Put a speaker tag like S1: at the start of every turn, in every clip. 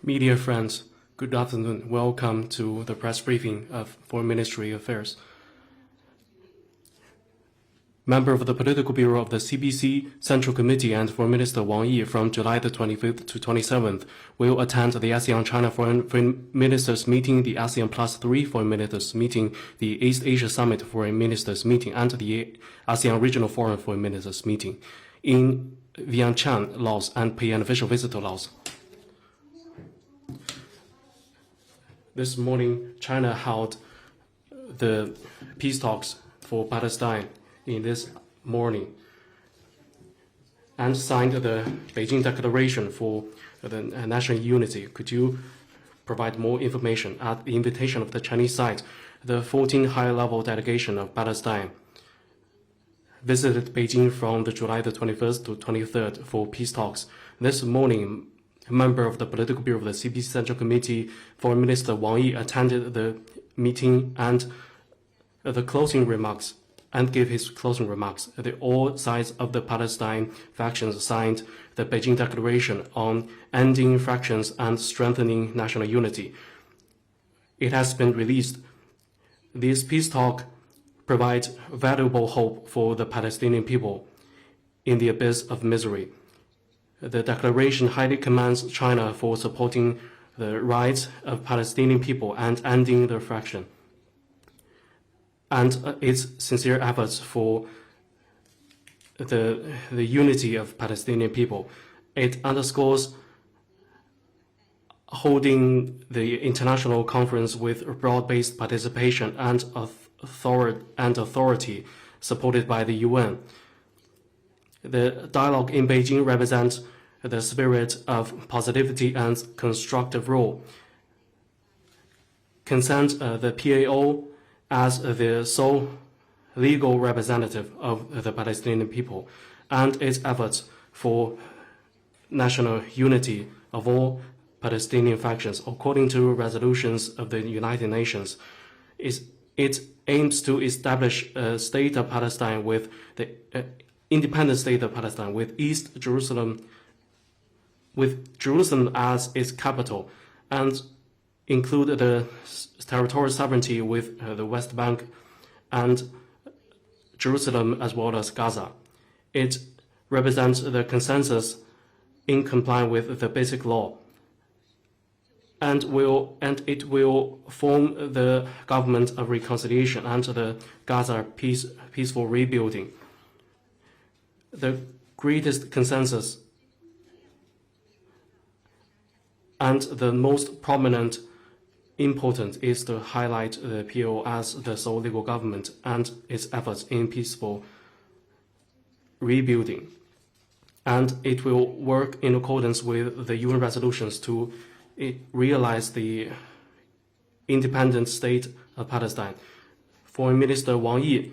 S1: Media friends, good afternoon. Welcome to the press briefing of Foreign Ministry Affairs. Member of the Political Bureau of the CPC Central Committee and Foreign Minister Wang Yi from July the 25th to 27th will attend the ASEAN-China Foreign Ministers meeting, the ASEAN Plus 3 Foreign Ministers meeting, the East Asia Summit Foreign Ministers meeting, and the ASEAN Regional Forum Foreign Ministers meeting in Vientiane, Laos, and pay an official visit to Laos. This morning, China held the peace talks for Palestine in this morning and signed the Beijing Declaration for the national unity. Could you provide more information? At the invitation of the Chinese side, the 14 high-level delegation of Palestine visited Beijing from the July the 21st to 23rd for peace talks. This morning, a member of the Political Bureau of the CPC Central Committee, Foreign Minister Wang Yi, attended the meeting and gave his closing remarks. All sides of the Palestine factions signed the Beijing Declaration on ending fractions and strengthening national unity. It has been released. This peace talk provides valuable hope for the Palestinian people in the abyss of misery. The declaration highly commends China for supporting the rights of Palestinian people and ending the fraction, and its sincere efforts for the unity of Palestinian people. It underscores holding the international conference with broad-based participation and authority supported by the UN. The dialogue in Beijing represents the spirit of positivity and constructive role. Consent the PAO as the sole legal representative of the Palestinian people and its efforts for national unity of all Palestinian factions, according to resolutions of the United Nations. It aims to establish a state of Palestine with the independent state of Palestine with East Jerusalem, with Jerusalem as its capital, and include the territorial sovereignty with the West Bank and Jerusalem as well as Gaza. It represents the consensus in compliance with the basic law, and it will form the government of reconciliation and the Gaza peaceful rebuilding. The greatest consensus and the most prominent important is to highlight the PO as the sole legal government and its efforts in peaceful rebuilding. And it will work in accordance with the UN resolutions to realize the independent state of Palestine. Foreign Minister Wang Yi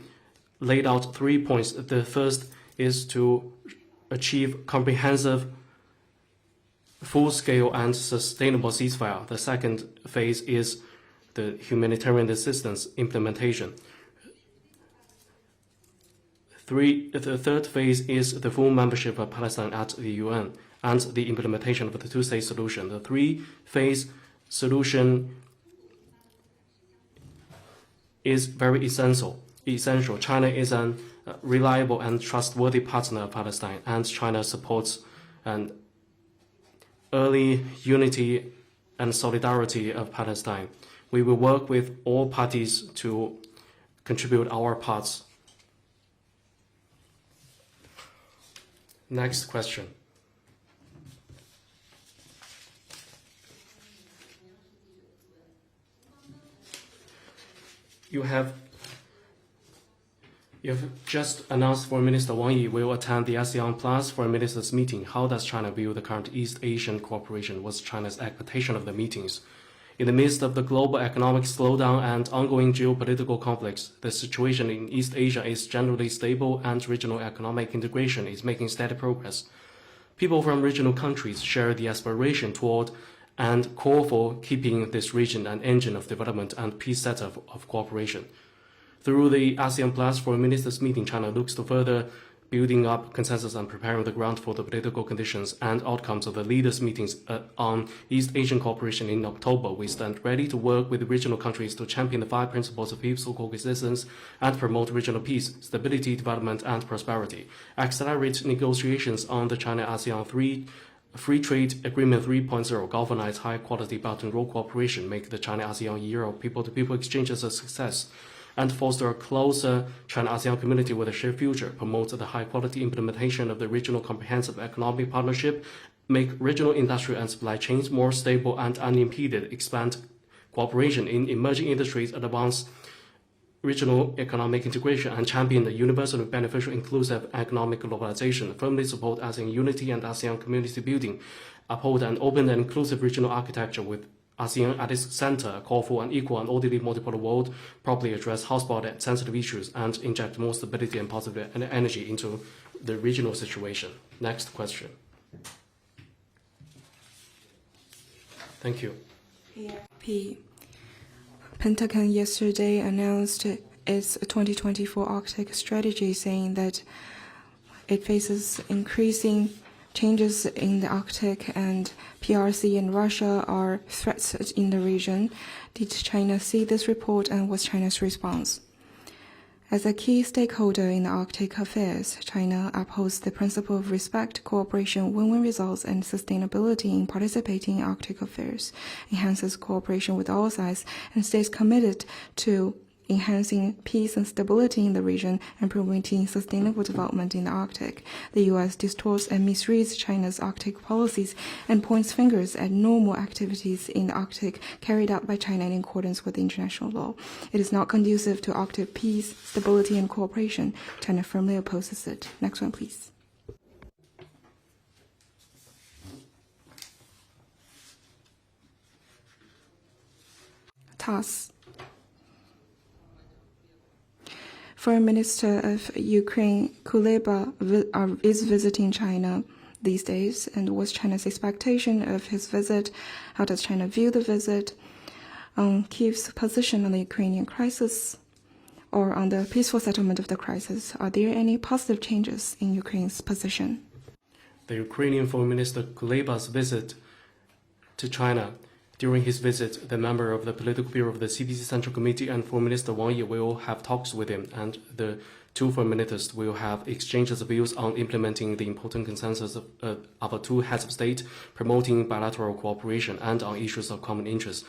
S1: laid out 3 points. The first is to achieve comprehensive, full-scale and sustainable ceasefire. The second phase is the humanitarian assistance implementation. The third phase is the full membership of Palestine at the UN and the implementation of the two-state solution. The three-phase solution is very essential. China is a reliable and trustworthy partner of Palestine, and China supports an early unity and solidarity of Palestine. We will work with all parties to contribute our parts. Next question. You have just announced Foreign Minister Wang Yi will attend the ASEAN Plus Foreign Ministers meeting. How does China view the current East Asian cooperation? What's China's expectation of the meetings? In the midst of the global economic slowdown and ongoing geopolitical conflicts, the situation in East Asia is generally stable and regional economic integration is making steady progress. People from regional countries share the aspiration toward and call for keeping this region an engine of development and peace setup of cooperation. Through the ASEAN Plus Foreign Ministers meeting, China looks to further building up consensus and preparing the ground for the political conditions and outcomes of the leaders' meetings on East Asian cooperation in October. We stand ready to work with regional countries to champion the 5 principles of peaceful coexistence and promote regional peace, stability, development, and prosperity. Accelerate negotiations on the China-ASEAN Free Trade Agreement 3.0, galvanize high-quality Belt and Road cooperation, make the China-ASEAN Year of People-to-People exchanges a success, and foster a closer China-ASEAN community with a shared future, promote the high-quality implementation of the regional comprehensive economic partnership, make regional industrial and supply chains more stable and unimpeded, expand cooperation in emerging industries, advance regional economic integration, and champion the universally beneficial inclusive economic globalization, firmly support ASEAN unity and ASEAN community building, uphold an open and inclusive regional architecture with ASEAN at its center, call for an equal and orderly multipolar world, properly address hotspot and sensitive issues, and inject more stability and positive energy into the regional situation. Next question. Thank you.
S2: PRP. Pentagon yesterday announced its 2024 Arctic strategy, saying that it faces increasing changes in the Arctic, and PRC and Russia are threats in the region. Did China see this report, and what's China's response? As a key stakeholder in the Arctic affairs, China upholds the principle of respect, cooperation, win-win results, and sustainability in participating in Arctic affairs, enhances cooperation with all sides, and stays committed to enhancing peace and stability in the region and promoting sustainable development in the Arctic. The U.S. distorts and misreads China's Arctic policies and points fingers at normal activities in the Arctic carried out by China in accordance with international law. It is not conducive to Arctic peace, stability, and cooperation. China firmly opposes it. Next one, please. TASS. Foreign Minister of Ukraine Kuleba is visiting China these days, and what's China's expectation of his visit? How does China view the visit? Kyiv's position on the Ukrainian crisis or on the peaceful settlement of the crisis? Are there any positive changes in Ukraine's position?
S1: The Ukrainian Foreign Minister Kuleba's visit to China. During his visit, the member of the Political Bureau of the CPC Central Committee and Foreign Minister Wang Yi will have talks with him, and the two foreign ministers will have exchanges of views on implementing the important consensus of our two heads of state, promoting bilateral cooperation, and on issues of common interest.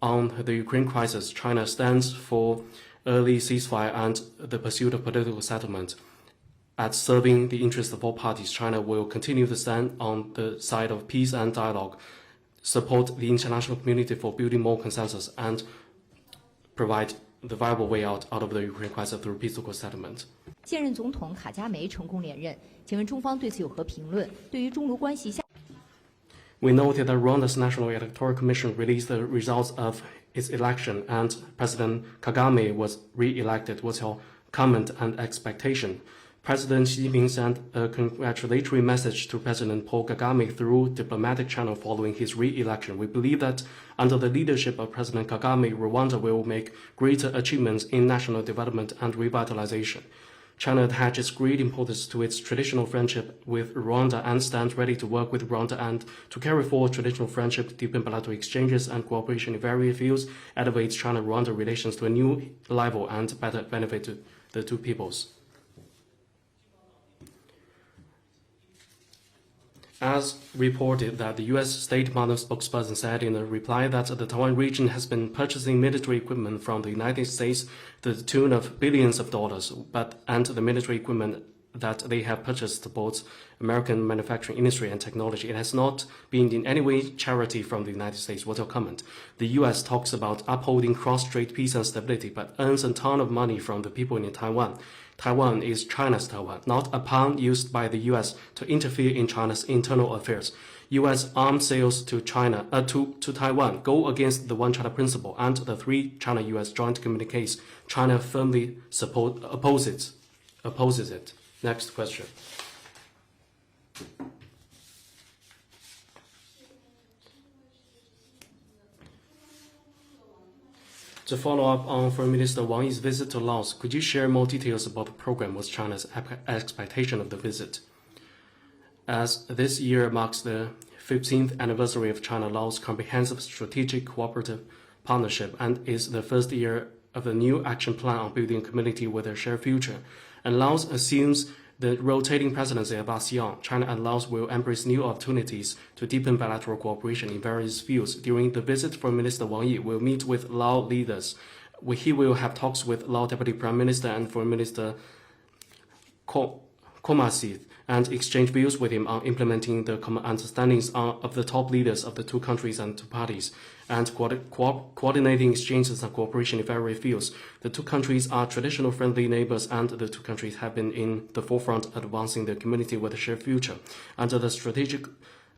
S1: On the Ukraine crisis, China stands for early ceasefire and the pursuit of political settlement. At serving the interests of all parties, China will continue to stand on the side of peace and dialogue, support the international community for building more consensus, and provide the viable way out of the Ukraine crisis through peaceful settlement.
S3: 现任总统卡加梅成功连任，请问中方对此有何评论？对于中卢关系下
S1: We noted that Rwanda's National Electoral Commission released the results of its election, and President Kagame was re-elected. What's your comment and expectation? President Xi Jinping sent a congratulatory message to President Paul Kagame through diplomatic channel following his re-election. We believe that under the leadership of President Kagame, Rwanda will make greater achievements in national development and revitalization. China attaches great importance to its traditional friendship with Rwanda and stands ready to work with Rwanda and to carry forward traditional friendship, deepen bilateral exchanges and cooperation in various fields, elevate China-Rwanda relations to a new level and better benefit to the two peoples. As reported, that the U.S. State Department spokesperson said in a reply that the Taiwan region has been purchasing military equipment from the United States to the tune of billions of dollars, and the military equipment that they have purchased supports American manufacturing industry and technology. It has not been in any way charity from the United States. What's your comment? The U.S. talks about upholding cross-strait peace and stability, but earns a ton of money from the people in Taiwan. Taiwan is China's Taiwan, not a pawn used by the U.S. to interfere in China's internal affairs. U.S. arms sales to China to Taiwan go against the One China principle and the three China-U.S. joint communiques. China firmly opposes it. Next question. To follow up on Foreign Minister Wang Yi's visit to Laos, could you share more details about the program? What's China's expectation of the visit? As this year marks the 15th anniversary of China-Laos Comprehensive Strategic Cooperative Partnership and is the first year of the new action plan on building a community with a shared future, and Laos assumes the rotating presidency of ASEAN, China and Laos will embrace new opportunities to deepen bilateral cooperation in various fields. During the visit, Foreign Minister Wang Yi will meet with Lao leaders. He will have talks with Lao Deputy Prime Minister and Foreign Minister Komasith and exchange views with him on implementing the common understandings of the top leaders of the two countries and two parties, and coordinating exchanges and cooperation in various fields. The two countries are traditional friendly neighbors, and the two countries have been in the forefront advancing their community with a shared future. Under the strategic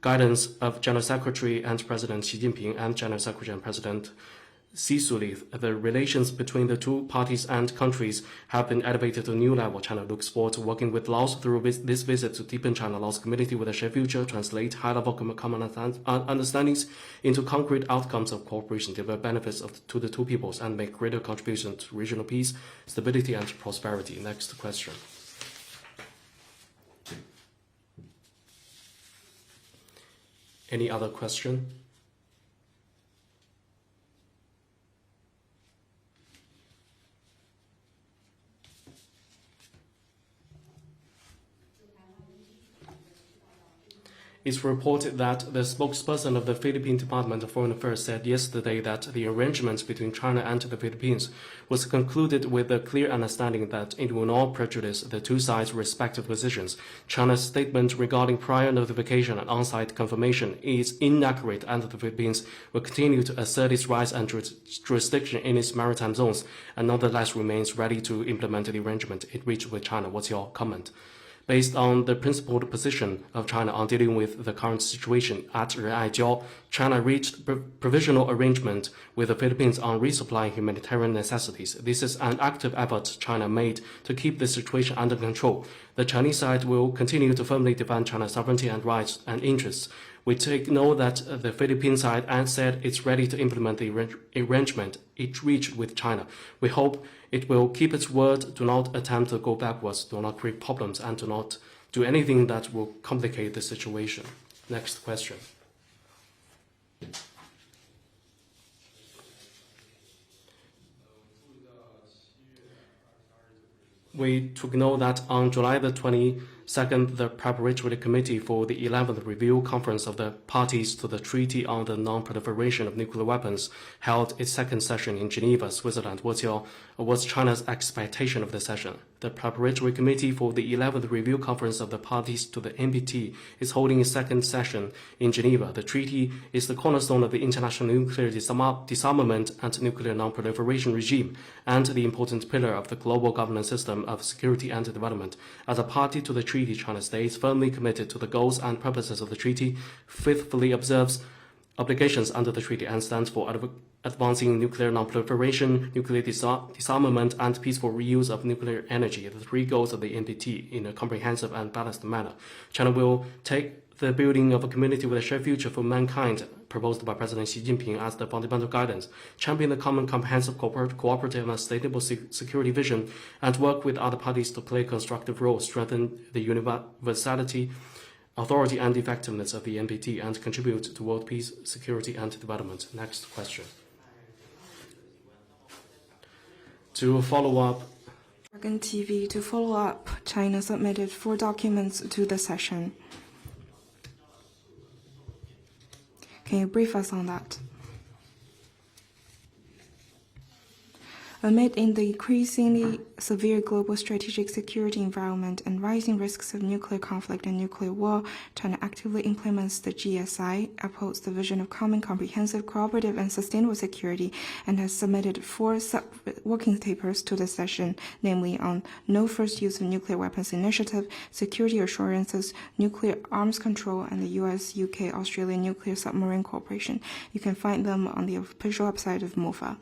S1: guidance of General Secretary and President Xi Jinping and General Secretary and President Sisulu, the relations between the two parties and countries have been elevated to a new level. China looks forward to working with Laos through this visit to deepen China-Laos community with a shared future, translate high-level common understandings into concrete outcomes of cooperation, deliver benefits to the two peoples, and make greater contribution to regional peace, stability, and prosperity. Next question. Any other question? It's reported that the spokesperson of the Philippine Department of Foreign Affairs said yesterday that the arrangements between China and the Philippines was concluded with a clear understanding that it will not prejudice the two sides' respective positions. China's statement regarding prior notification and on-site confirmation is inaccurate, and the Philippines will continue to assert its rights and jurisdiction in its maritime zones, and nonetheless remains ready to implement the arrangement it reached with China. What's your comment? Based on the principled position of China on dealing with the current situation at Ren'ai, China reached provisional arrangement with the Philippines on resupplying humanitarian necessities. This is an active effort China made to keep the situation under control. The Chinese side will continue to firmly defend China's sovereignty and rights and interests. We take note that the Philippine side has said it's ready to implement the arrangement it reached with China. We hope it will keep its word, do not attempt to go backwards, do not create problems, and do not do anything that will complicate the situation. Next question. We took note that on July the 22nd, the Preparatory Committee for the 11th Review Conference of the Parties to the Treaty on the Non-Proliferation of Nuclear Weapons held its second session in Geneva, Switzerland. What's China's expectation of the session? The Preparatory Committee for the 11th Review Conference of the Parties to the NPT is holding its second session in Geneva. The treaty is the cornerstone of the international nuclear disarmament and nuclear non-proliferation regime, and the important pillar of the global governance system of security and development. As a party to the treaty, China stays firmly committed to the goals and purposes of the treaty, faithfully observes obligations under the treaty, and stands for advancing nuclear non-proliferation, nuclear disarmament, and peaceful reuse of nuclear energy, the three goals of the NPT, in a comprehensive and balanced manner. China will take the building of a community with a shared future for mankind, proposed by President Xi Jinping as the fundamental guidance, champion the common comprehensive cooperative and sustainable security vision, and work with other parties to play a constructive role, strengthen the universality, authority, and effectiveness of the NPT, and contribute to world peace, security, and development. Next question. To follow up,
S2: TV, to follow up, China submitted 4 documents to the session. Can you brief us on that? Amid the increasingly severe global strategic security environment and rising risks of nuclear conflict and nuclear war, China actively implements the GSI, upholds the vision of common, comprehensive, cooperative, and sustainable security, and has submitted 4 working papers to the session, namely on no first use of nuclear weapons initiative, security assurances, nuclear arms control, and the US, UK, Australia nuclear submarine cooperation. You can find them on the official website of MOFA.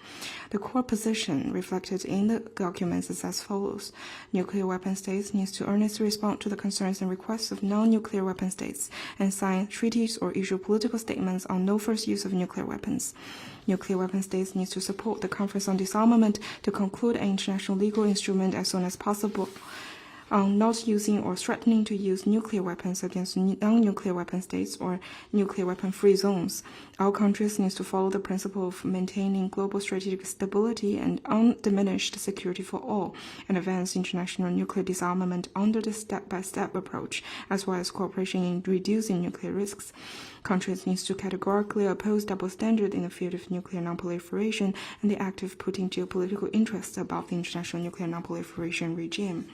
S2: The core position position reflected in the documents is as follows. Nuclear weapon states need to earnestly respond to the concerns and requests of non-nuclear weapon states and sign treaties or issue political statements on no first use of nuclear weapons. Nuclear weapon states need to support the Conference on Disarmament to conclude an international legal instrument as soon as possible on not using or threatening to use nuclear weapons against non-nuclear weapon states or nuclear weapon-free zones. All countries need to follow the principle of maintaining global strategic stability and undiminished security for all, and advance international nuclear disarmament under the step-by-step approach, as well as cooperation in reducing nuclear risks. Countries need to categorically oppose double standard in the field of nuclear non-proliferation and the act of putting geopolitical interests above the international nuclear non-proliferation regime.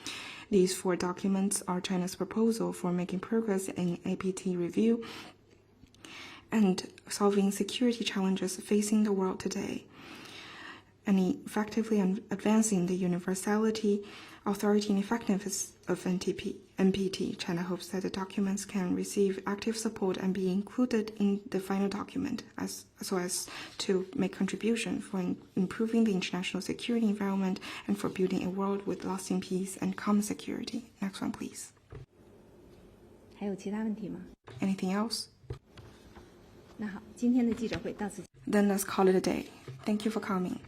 S2: These 4 documents are China's proposal for making progress in APT review and solving security challenges facing the world today, and effectively advancing the universality, authority, and effectiveness of NPT. China hopes that the documents can receive active support and be included in the final document so as to make contribution for improving the international security environment and for building a world with lasting peace and common security. Next one, please.
S3: 还有其他问题吗？
S2: Anything else?
S3: 那好，今天的记者会到此。
S2: Then let's call it a day. Thank you for coming.